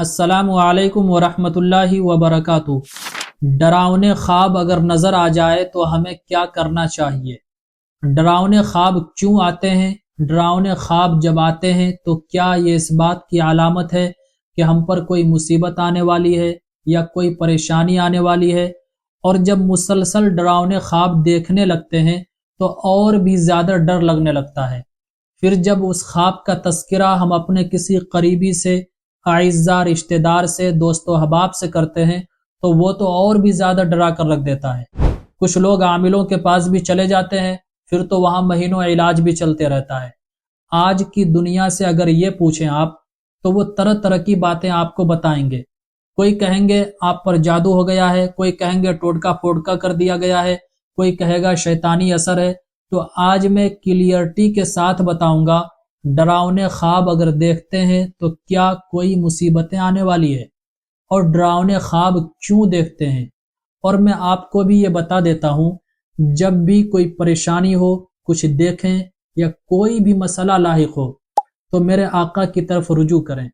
السلام علیکم ورحمۃ اللہ وبرکاتہ۔ ڈراؤنے خواب اگر نظر آ جائے تو ہمیں کیا کرنا چاہیے؟ ڈراؤنے خواب کیوں آتے ہیں؟ ڈراؤنے خواب جب آتے ہیں تو کیا یہ اس بات کی علامت ہے کہ ہم پر کوئی مصیبت آنے والی ہے یا کوئی پریشانی آنے والی ہے؟ اور جب مسلسل ڈراؤنے خواب دیکھنے لگتے ہیں تو اور بھی زیادہ ڈر لگنے لگتا ہے۔ پھر جب اس خواب کا تذکرہ ہم اپنے کسی قریبی سے، اعزا رشتہ دار سے، دوست و احباب سے کرتے ہیں تو وہ تو اور بھی زیادہ ڈرا کر رکھ دیتا ہے۔ کچھ لوگ عاملوں کے پاس بھی چلے جاتے ہیں، پھر تو وہاں مہینوں علاج بھی چلتے رہتا ہے۔ آج کی دنیا سے اگر یہ پوچھیں آپ تو وہ طرح طرح کی باتیں آپ کو بتائیں گے۔ کوئی کہیں گے آپ پر جادو ہو گیا ہے، کوئی کہیں گے ٹوٹکا پھوٹکا کر دیا گیا ہے، کوئی کہے گا شیطانی اثر ہے۔ تو آج میں کلیئرٹی کے ساتھ بتاؤں گا، ڈراؤنے خواب اگر دیکھتے ہیں تو کیا کوئی مصیبتیں آنے والی ہے، اور ڈراؤنے خواب کیوں دیکھتے ہیں۔ اور میں آپ کو بھی یہ بتا دیتا ہوں، جب بھی کوئی پریشانی ہو، کچھ دیکھیں یا کوئی بھی مسئلہ لاحق ہو تو میرے آقا کی طرف رجوع کریں،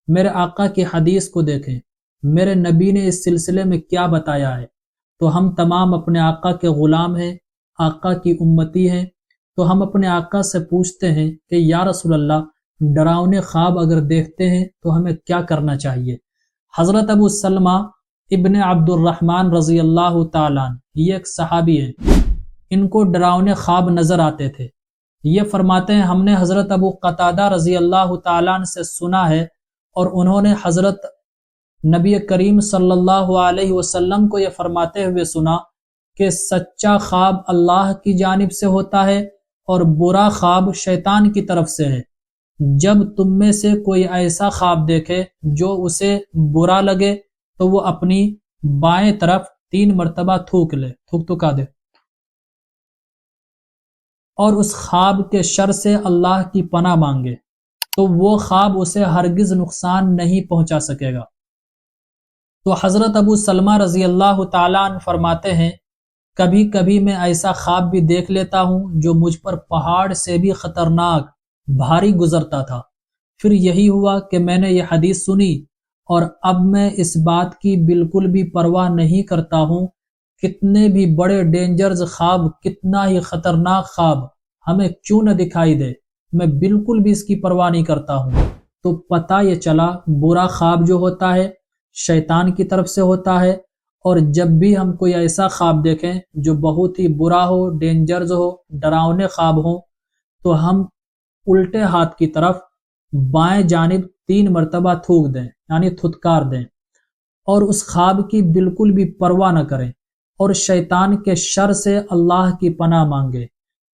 میرے آقا کی حدیث کو دیکھیں، میرے نبی نے اس سلسلے میں کیا بتایا ہے۔ تو ہم تمام اپنے آقا کے غلام ہیں، آقا کی امتی ہیں، تو ہم اپنے آقا سے پوچھتے ہیں کہ یا رسول اللہ، ڈراؤنے خواب اگر دیکھتے ہیں تو ہمیں کیا کرنا چاہیے۔ حضرت ابو سلمہ ابن عبد الرحمن رضی اللہ تعالیٰ عنہ، یہ ایک صحابی ہیں، ان کو ڈراؤنے خواب نظر آتے تھے۔ یہ فرماتے ہیں ہم نے حضرت ابو قتادہ رضی اللہ تعالیٰ عنہ سے سنا ہے، اور انہوں نے حضرت نبی کریم صلی اللہ علیہ وسلم کو یہ فرماتے ہوئے سنا کہ سچا خواب اللہ کی جانب سے ہوتا ہے اور برا خواب شیطان کی طرف سے ہے۔ جب تم میں سے کوئی ایسا خواب دیکھے جو اسے برا لگے تو وہ اپنی بائیں طرف 3 مرتبہ تھوکا دے، اور اس خواب کے شر سے اللہ کی پناہ مانگے، تو وہ خواب اسے ہرگز نقصان نہیں پہنچا سکے گا۔ تو حضرت ابو سلمہ رضی اللہ تعالیٰ عنہ فرماتے ہیں کبھی کبھی میں ایسا خواب بھی دیکھ لیتا ہوں جو مجھ پر پہاڑ سے بھی خطرناک بھاری گزرتا تھا۔ پھر یہی ہوا کہ میں نے یہ حدیث سنی، اور اب میں اس بات کی بالکل بھی پرواہ نہیں کرتا ہوں، کتنے بھی بڑے ڈینجرز خواب، کتنا ہی خطرناک خواب ہمیں کیوں نہ دکھائی دے، میں بالکل بھی اس کی پرواہ نہیں کرتا ہوں۔ تو پتہ یہ چلا برا خواب جو ہوتا ہے شیطان کی طرف سے ہوتا ہے، اور جب بھی ہم کوئی ایسا خواب دیکھیں جو بہت ہی برا ہو، ڈینجرز ہو، ڈراؤنے خواب ہو، تو ہم الٹے ہاتھ کی طرف بائیں جانب 3 مرتبہ تھوک دیں، یعنی تھتکار دیں، اور اس خواب کی بالکل بھی پرواہ نہ کریں، اور شیطان کے شر سے اللہ کی پناہ مانگے۔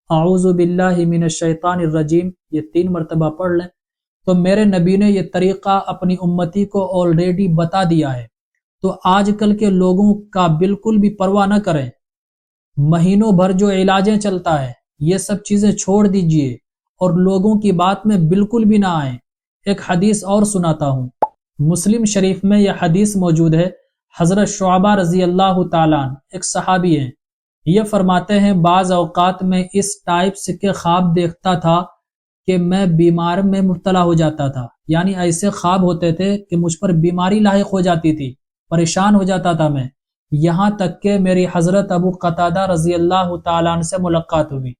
اعوذ باللہ من الشیطان الرجیم، یہ 3 مرتبہ پڑھ لیں۔ تو میرے نبی نے یہ طریقہ اپنی امتی کو آلریڈی بتا دیا ہے، تو آج کل کے لوگوں کا بالکل بھی پرواہ نہ کریں۔ مہینوں بھر جو علاجیں چلتا ہے، یہ سب چیزیں چھوڑ دیجئے اور لوگوں کی بات میں بالکل بھی نہ آئیں۔ ایک حدیث اور سناتا ہوں، مسلم شریف میں یہ حدیث موجود ہے۔ حضرت شعبہ رضی اللہ تعالیٰ عنہ ایک صحابی ہیں، یہ فرماتے ہیں بعض اوقات میں اس ٹائپ سے کے خواب دیکھتا تھا کہ میں بیمار میں مبتلا ہو جاتا تھا، یعنی ایسے خواب ہوتے تھے کہ مجھ پر بیماری لاحق ہو جاتی تھی، پریشان ہو جاتا تھا میں، یہاں تک کہ میری حضرت ابو قتادہ رضی اللہ تعالیٰ عنہ سے ملاقات ہوئی۔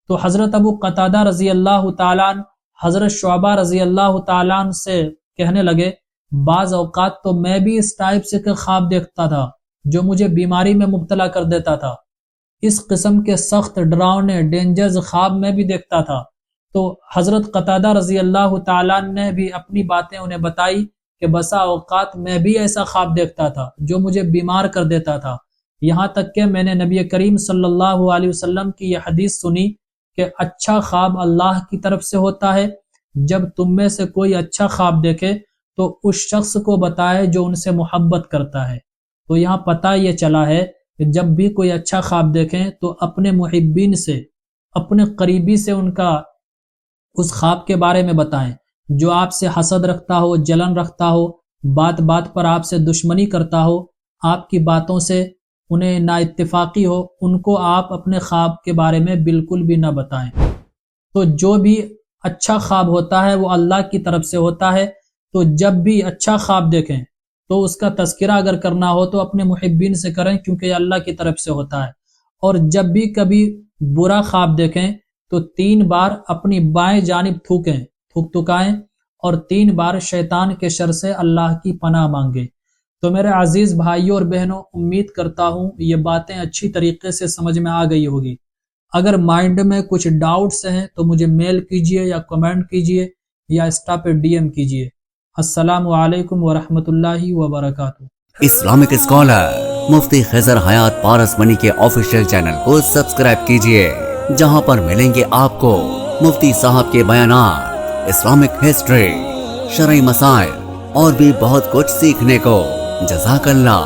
تو حضرت ابو قتادہ رضی اللہ تعالیٰ عنہ حضرت شعبہ رضی اللہ تعالیٰ عنہ سے کہنے لگے بعض اوقات تو میں بھی اس ٹائپ سے کے خواب دیکھتا تھا جو مجھے بیماری میں مبتلا کر دیتا تھا، اس قسم کے سخت ڈراؤنے ڈینجرز خواب میں بھی دیکھتا تھا۔ تو حضرت قتادہ رضی اللہ تعالیٰ نے بھی اپنی باتیں انہیں بتائی کہ بسا اوقات میں بھی ایسا خواب دیکھتا تھا جو مجھے بیمار کر دیتا تھا، یہاں تک کہ میں نے نبی کریم صلی اللہ علیہ وسلم کی یہ حدیث سنی کہ اچھا خواب اللہ کی طرف سے ہوتا ہے۔ جب تم میں سے کوئی اچھا خواب دیکھے تو اس شخص کو بتائے جو ان سے محبت کرتا ہے۔ تو یہاں پتہ یہ چلا ہے کہ جب بھی کوئی اچھا خواب دیکھیں تو اپنے محبین سے، اپنے قریبی سے ان کا اس خواب کے بارے میں بتائیں۔ جو آپ سے حسد رکھتا ہو، جلن رکھتا ہو، بات بات پر آپ سے دشمنی کرتا ہو، آپ کی باتوں سے انہیں نا اتفاقی ہو، ان کو آپ اپنے خواب کے بارے میں بالکل بھی نہ بتائیں۔ تو جو بھی اچھا خواب ہوتا ہے وہ اللہ کی طرف سے ہوتا ہے، تو جب بھی اچھا خواب دیکھیں تو اس کا تذکرہ اگر کرنا ہو تو اپنے محبین سے کریں، کیونکہ یہ اللہ کی طرف سے ہوتا ہے۔ اور جب بھی کبھی برا خواب دیکھیں تو 3 بار اپنی بائیں جانب تھوکائیں اور 3 بار شیطان کے شر سے اللہ کی پناہ مانگیں۔ تو میرے عزیز بھائیوں اور بہنوں، امید کرتا ہوں یہ باتیں اچھی طریقے سے سمجھ میں آ گئی ہوگی۔ اگر مائنڈ میں کچھ ڈاؤٹس ہیں تو مجھے میل کیجئے یا کمنٹ کیجئے یا انسٹا پہ DM کیجئے۔ السلام علیکم ورحمۃ اللہ وبرکاتہ۔ اسلامک اسکالر مفتی خضر حیات پارس منی کے آفیشیل چینل کو سبسکرائب کیجئے، جہاں پر ملیں گے آپ کو مفتی صاحب کے بیانات، اسلامک ہسٹری، شرعی مسائل اور بھی بہت کچھ سیکھنے کو۔ جزاک اللہ۔